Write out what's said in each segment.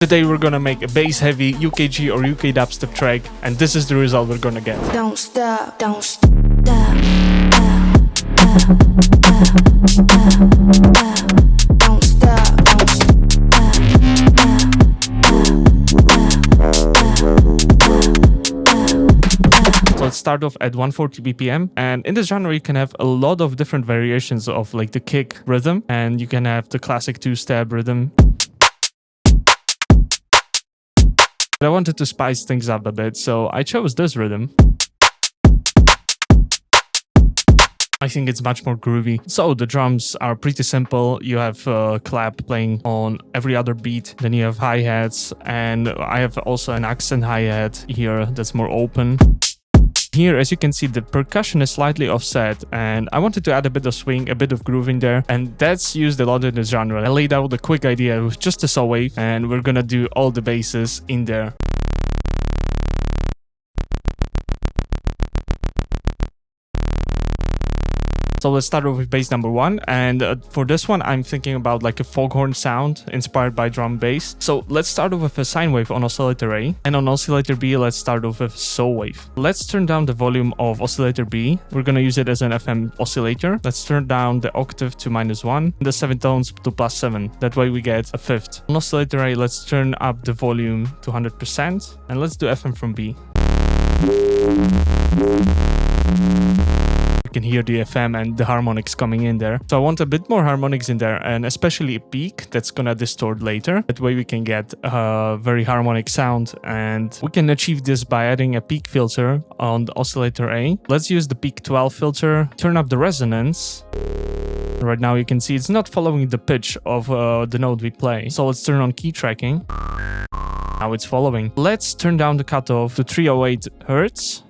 Today we're gonna make a bass heavy UKG or UK dubstep track, and this is the result we're gonna get. Don't stop, don't stop. Don't stop, don't So let's start off at 140 BPM, and in this genre you can have a lot of different variations of like the kick rhythm, and you can have the classic two-step rhythm. But I wanted to spice things up a bit, so I chose this rhythm. I think it's much more groovy. So the drums are pretty simple. You have a clap playing on every other beat. Then you have hi-hats, and I have also an accent hi-hat here that's more open. Here, as you can see, the percussion is slightly offset, and I wanted to add a bit of swing, a bit of groove in there, and that's used a lot in this genre. I laid out a quick idea with just a saw wave, and we're gonna do all the basses in there. So let's start off with bass number 1, and for this one I'm thinking about like a foghorn sound inspired by drum bass. So let's start off with a sine wave on oscillator A, and on oscillator B let's start off with saw wave. Let's turn down the volume of oscillator B. We're gonna use it as an FM oscillator. Let's turn down the octave to -1, the 7 tones to +7. That way we get a fifth. On oscillator A, let's turn up the volume to 100%, and let's do FM from B. You can hear the FM and the harmonics coming in there. So I want a bit more harmonics in there, and especially a peak that's gonna distort later. That way we can get a very harmonic sound, and we can achieve this by adding a peak filter on the oscillator A. Let's use the peak 12 filter, turn up the resonance. Right now you can see it's not following the pitch of the note we play. So let's turn on key tracking. Now it's following. Let's turn down the cutoff to 308 Hertz.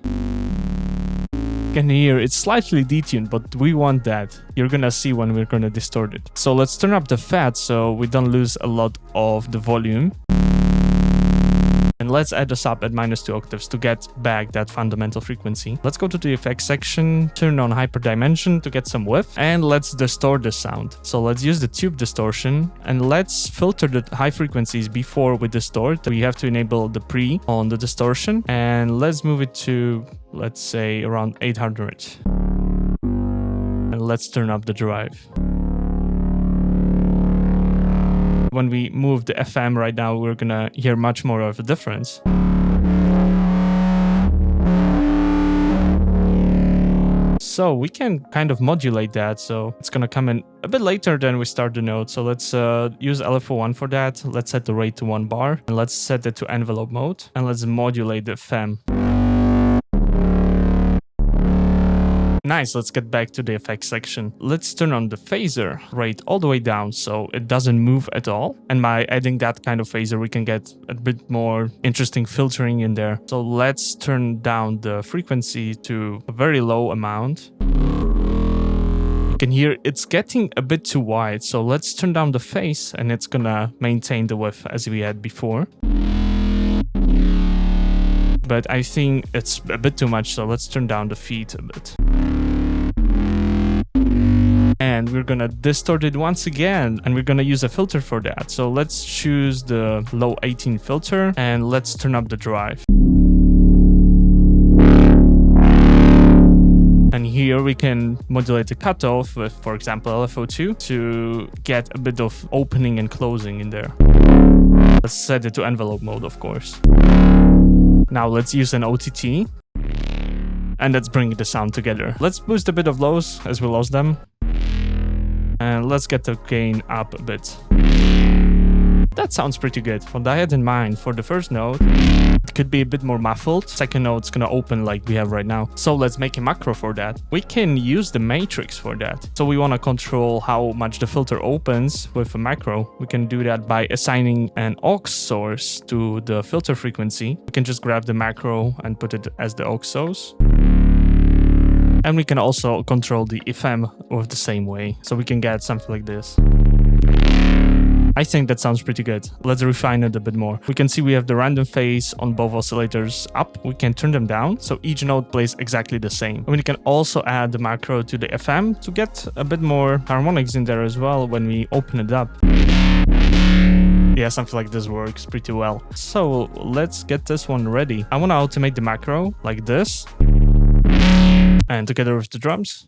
You can hear it's slightly detuned, but we want that. You're gonna see when we're gonna distort it. So let's turn up the fat so we don't lose a lot of the volume. And let's add a sub at -2 octaves to get back that fundamental frequency. Let's go to the effects section, turn on hyperdimension to get some width, and let's distort the sound. So let's use the tube distortion, and let's filter the high frequencies before we distort. We have to enable the pre on the distortion, and let's move it to, let's say, around 800. And let's turn up the drive. When we move the FM right now, we're gonna hear much more of a difference. So we can kind of modulate that, so it's gonna come in a bit later than we start the note. So let's use LFO1 for that. Let's set the rate to 1 bar, and let's set it to envelope mode, and let's modulate the FM. Nice, let's get back to the effects section. Let's turn on the phaser rate all the way down so it doesn't move at all. And by adding that kind of phaser, we can get a bit more interesting filtering in there. So let's turn down the frequency to a very low amount. You can hear it's getting a bit too wide. So let's turn down the phase, and it's gonna maintain the width as we had before. But I think it's a bit too much, so let's turn down the feed a bit. And we're gonna distort it once again, and we're gonna use a filter for that. So let's choose the low 18 filter, and let's turn up the drive. And here we can modulate the cutoff with, for example, LFO2 to get a bit of opening and closing in there. Let's set it to envelope mode, of course. Now let's use an OTT, and let's bring the sound together. Let's boost a bit of lows as we lost them, and let's get the gain up a bit. That sounds pretty good. What I had in mind for the first note, it could be a bit more muffled. Second note's gonna open like we have right now. So let's make a macro for that. We can use the matrix for that. So we wanna control how much the filter opens with a macro. We can do that by assigning an aux source to the filter frequency. We can just grab the macro and put it as the aux source. And we can also control the FM with the same way. So we can get something like this. I think that sounds pretty good. Let's refine it a bit more. We can see we have the random phase on both oscillators up. We can turn them down, so each note plays exactly the same. And we can also add the macro to the FM to get a bit more harmonics in there as well when we open it up. Yeah, something like this works pretty well. So let's get this one ready. I want to automate the macro like this. And together with the drums.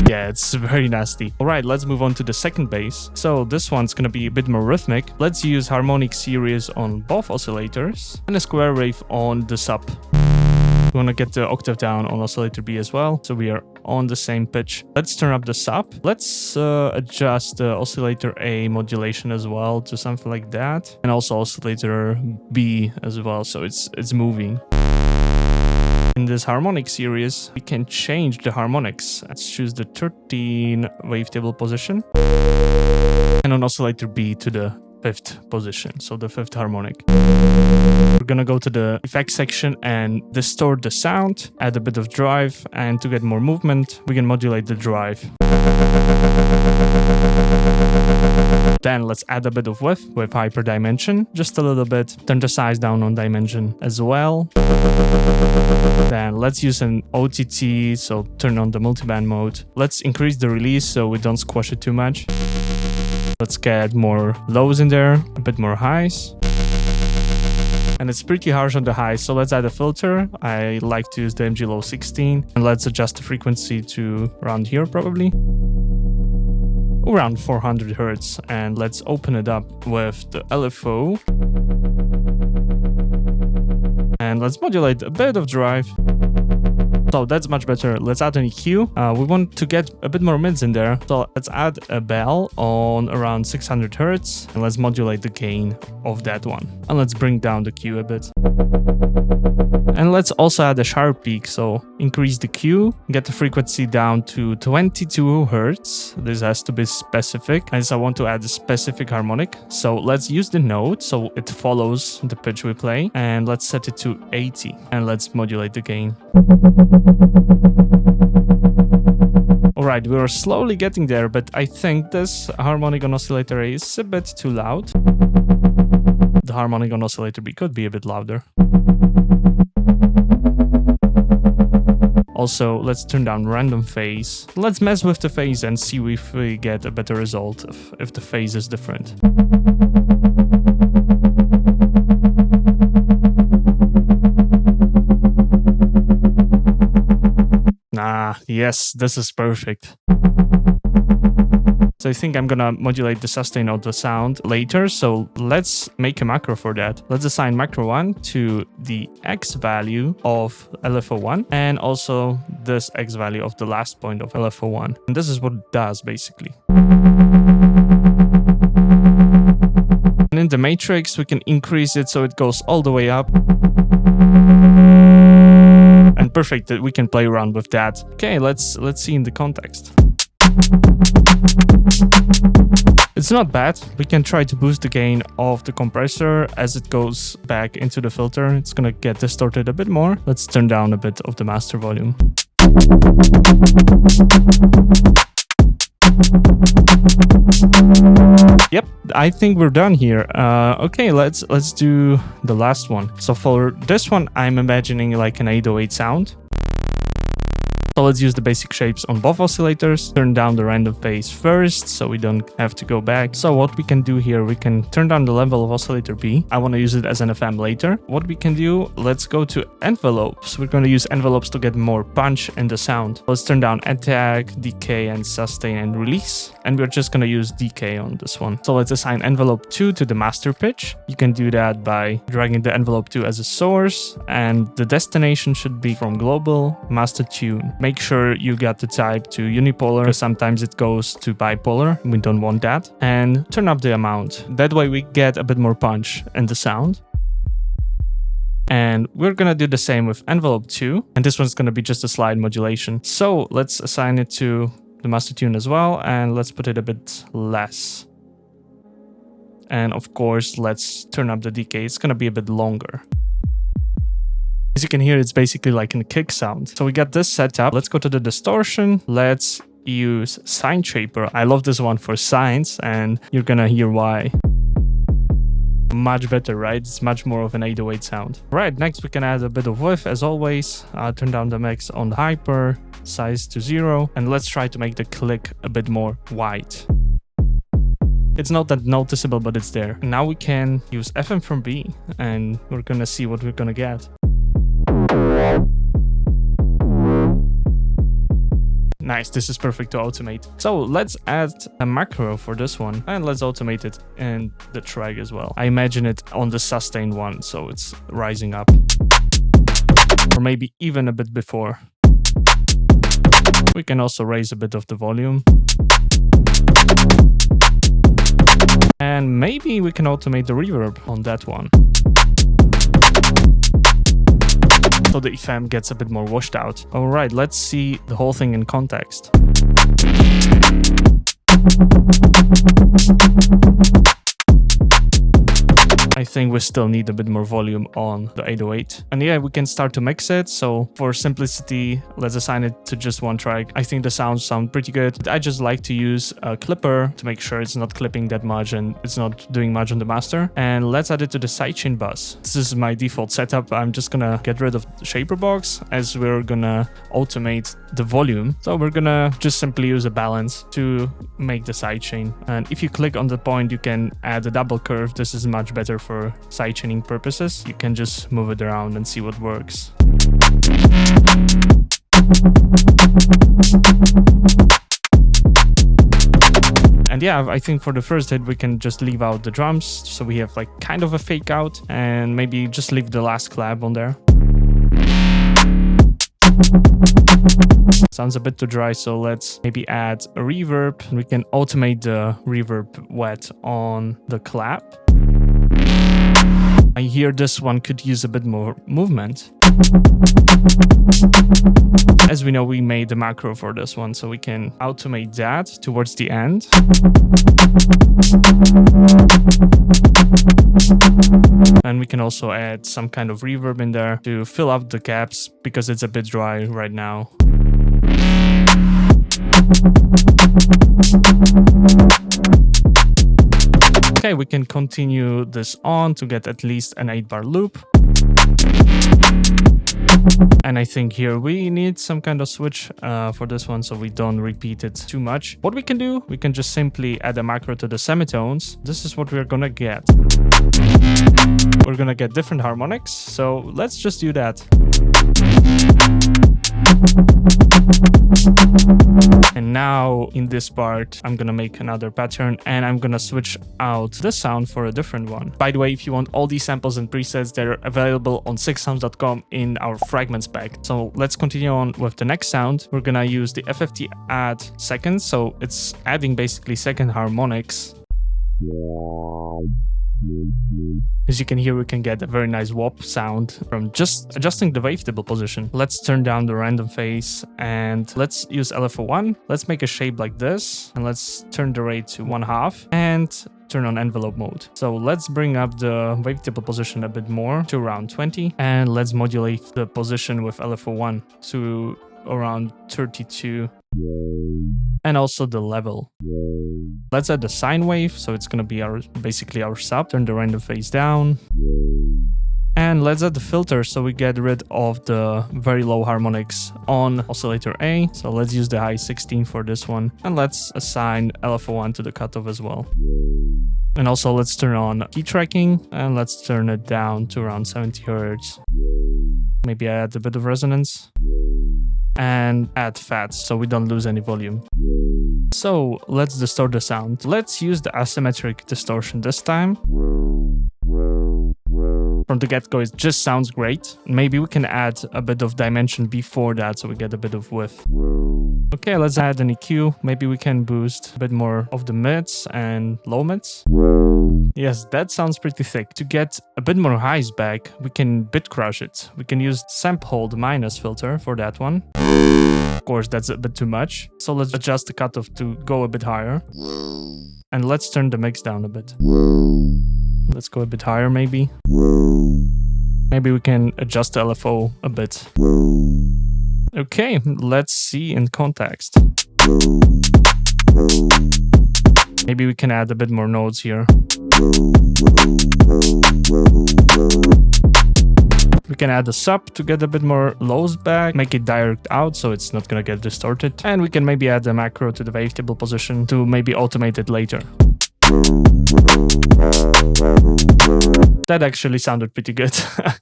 Yeah, it's very nasty. All right, let's move on to the second bass. So this one's gonna be a bit more rhythmic. Let's use harmonic series on both oscillators and a square wave on the sub. We want to get the octave down on oscillator B as well, so we are on the same pitch. Let's turn up the sub. Let's adjust the oscillator A modulation as well to something like that, and also oscillator B as well, so it's moving. In this harmonic series, we can change the harmonics. Let's choose the 13 wavetable position, and on oscillator B to the 5th position, so the 5th harmonic. We're gonna go to the effects section and distort the sound, add a bit of drive, and to get more movement, we can modulate the drive. Then let's add a bit of width with hyperdimension, just a little bit. Turn the size down on dimension as well. Then let's use an OTT, so turn on the multiband mode. Let's increase the release so we don't squash it too much. Let's get more lows in there, a bit more highs. And it's pretty harsh on the highs, so let's add a filter. I like to use the MG Low 16. And let's adjust the frequency to around here probably. Around 400 Hertz. And let's open it up with the LFO. And let's modulate a bit of drive. So that's much better. Let's add an EQ. We want to get a bit more mids in there. So let's add a bell on around 600 Hertz. And let's modulate the gain of that one. And let's bring down the Q a bit. And let's also add a sharp peak. So increase the Q, get the frequency down to 22 Hertz. This has to be specific. And so I want to add a specific harmonic. So let's use the note so it follows the pitch we play. And let's set it to 80. And let's modulate the gain. Alright, we are slowly getting there, but I think this harmonic on oscillator A is a bit too loud. The harmonic on oscillator B could be a bit louder. Also, let's turn down random phase. Let's mess with the phase and see if we get a better result if the phase is different. Yes, this is perfect. So I think I'm gonna modulate the sustain of the sound later, so let's make a macro for that. Let's assign macro 1 to the X value of LFO1 and also this X value of the last point of LFO1. And this is what it does basically. And in the matrix, we can increase it so it goes all the way up. And perfect, we can play around with that. Okay, let's see in the context. It's not bad. We can try to boost the gain of the compressor as it goes back into the filter. It's gonna get distorted a bit more. Let's turn down a bit of the master volume. Yep, I think we're done here. Okay, let's do the last one. So for this one, I'm imagining like an 808 sound. So let's use the basic shapes on both oscillators, turn down the random phase first so we don't have to go back. So what we can do here, we can turn down the level of oscillator B. I want to use it as an FM later. What we can do, let's go to envelopes. We're going to use envelopes to get more punch in the sound. Let's turn down attack, decay, and sustain and release. And we're just going to use decay on this one. So let's assign envelope 2 to the master pitch. You can do that by dragging the envelope 2 as a source, and the destination should be from global master tune. Make sure you got the type to unipolar. Sometimes it goes to bipolar. We don't want that. And turn up the amount. That way we get a bit more punch in the sound. And we're gonna do the same with envelope 2. And this one's gonna be just a slide modulation. So let's assign it to the master tune as well. And let's put it a bit less. And of course, let's turn up the decay. It's gonna be a bit longer. As you can hear, it's basically like a kick sound. So we got this set up. Let's go to the distortion. Let's use Sine Shaper. I love this one for sines, and you're gonna hear why. Much better, right? It's much more of an 808 sound. Right, next we can add a bit of width as always. Turn down the mix on the hyper, size to 0, and let's try to make the click a bit more wide. It's not that noticeable, but it's there. Now we can use FM from B, and we're gonna see what we're gonna get. Nice, this is perfect to automate. So let's add a macro for this one, and let's automate it in the track as well. I imagine it on the sustain one, so it's rising up. Or maybe even a bit before. We can also raise a bit of the volume. And maybe we can automate the reverb on that one. So the FM gets a bit more washed out. All right, let's see the whole thing in context. I think we still need a bit more volume on the 808. And yeah, we can start to mix it. So for simplicity, let's assign it to just one track. I think the sounds sound pretty good. I just like to use a clipper to make sure it's not clipping that much and it's not doing much on the master. And let's add it to the sidechain bus. This is my default setup. I'm just gonna get rid of the shaper box as we're gonna automate the volume. So we're gonna just simply use a balance to make the sidechain. And if you click on the point, you can add a double curve. This is much better for sidechaining purposes. You can just move it around and see what works. And yeah, I think for the first hit, we can just leave out the drums. So we have like kind of a fake out and maybe just leave the last clap on there. Sounds a bit too dry, so let's maybe add a reverb. We can automate the reverb wet on the clap. I hear this one could use a bit more movement. As we know, we made the macro for this one, so we can automate that towards the end. And we can also add some kind of reverb in there to fill up the gaps because it's a bit dry right now. Okay, we can continue this on to get at least an 8-bar loop. And I think here we need some kind of switch for this one so we don't repeat it too much. What we can do, we can just simply add a macro to the semitones. This is what we're gonna get. We're gonna get different harmonics, so let's just do that. And now in this part, I'm gonna make another pattern and I'm gonna switch out the sound for a different one. By the way, if you want all these samples and presets, they're available on sixsounds.com in our fragments pack. So let's continue on with the next sound. We're gonna use the FFT add seconds. So it's adding basically second harmonics. As you can hear, we can get a very nice wop sound from just adjusting the wavetable position. Let's turn down the random phase and let's use LFO1. Let's make a shape like this and let's turn the rate to 1/2 and turn on envelope mode. So let's bring up the wavetable position a bit more to around 20 and let's modulate the position with LFO1 to around 32 and also the level. Let's add the sine wave, so it's gonna be basically our sub. Turn the random phase down. And let's add the filter so we get rid of the very low harmonics on oscillator A. So let's use the high 16 for this one. And let's assign LFO1 to the cutoff as well. And also let's turn on key tracking and let's turn it down to around 70 Hz. Maybe add a bit of resonance. And add fats so we don't lose any volume. So let's distort the sound. Let's use the asymmetric distortion this time. From the get-go, it just sounds great. Maybe we can add a bit of dimension before that so we get a bit of width. Okay, let's add an EQ. Maybe we can boost a bit more of the mids and low mids. Yes, that sounds pretty thick. To get a bit more highs back, we can bit crush it. We can use sample hold minus filter for that one. Of course, that's a bit too much. So let's adjust the cutoff to go a bit higher. And let's turn the mix down a bit. Let's go a bit higher maybe. Maybe we can adjust the LFO a bit. Okay, let's see in context. Maybe we can add a bit more nodes here. We can add a sub to get a bit more lows back, make it direct out so it's not gonna get distorted. And we can maybe add a macro to the wavetable position to maybe automate it later. That actually sounded pretty good.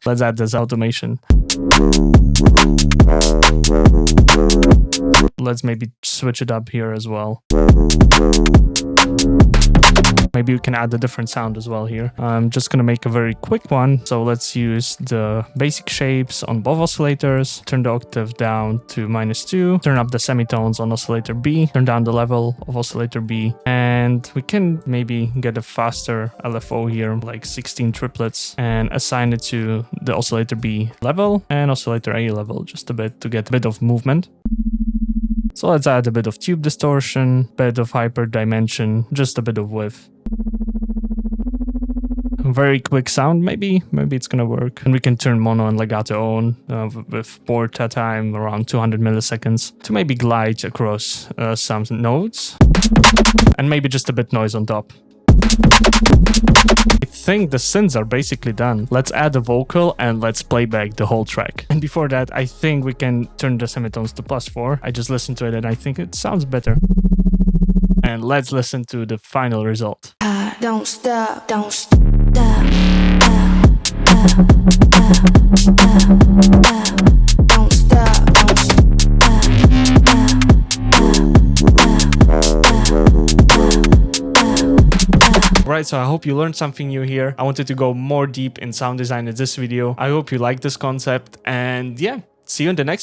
Let's add this automation. Let's maybe switch it up here as well. Maybe we can add a different sound as well here. I'm just gonna make a very quick one. So let's use the basic shapes on both oscillators, turn the octave down to -2, turn up the semitones on oscillator B, turn down the level of oscillator B, and we can maybe get a faster LFO here, like 16 triplets, and assign it to the oscillator B level and oscillator A level just a bit to get a bit of movement. So let's add a bit of tube distortion, bit of hyper dimension, just a bit of width. Very quick sound, maybe it's gonna work. And we can turn mono and legato on with port time around 200 milliseconds to maybe glide across some notes. And maybe just a bit noise on top. I think the synths are basically done. Let's add a vocal and let's play back the whole track. And before that, I think we can turn the semitones to +4. I just listened to it and I think it sounds better. And let's listen to the final result. Don't stop, don't stop. Don't stop, don't stop. Right, so I hope you learned something new here. I wanted to go more deep in sound design in this video. I hope you like this concept, and yeah, see you in the next video.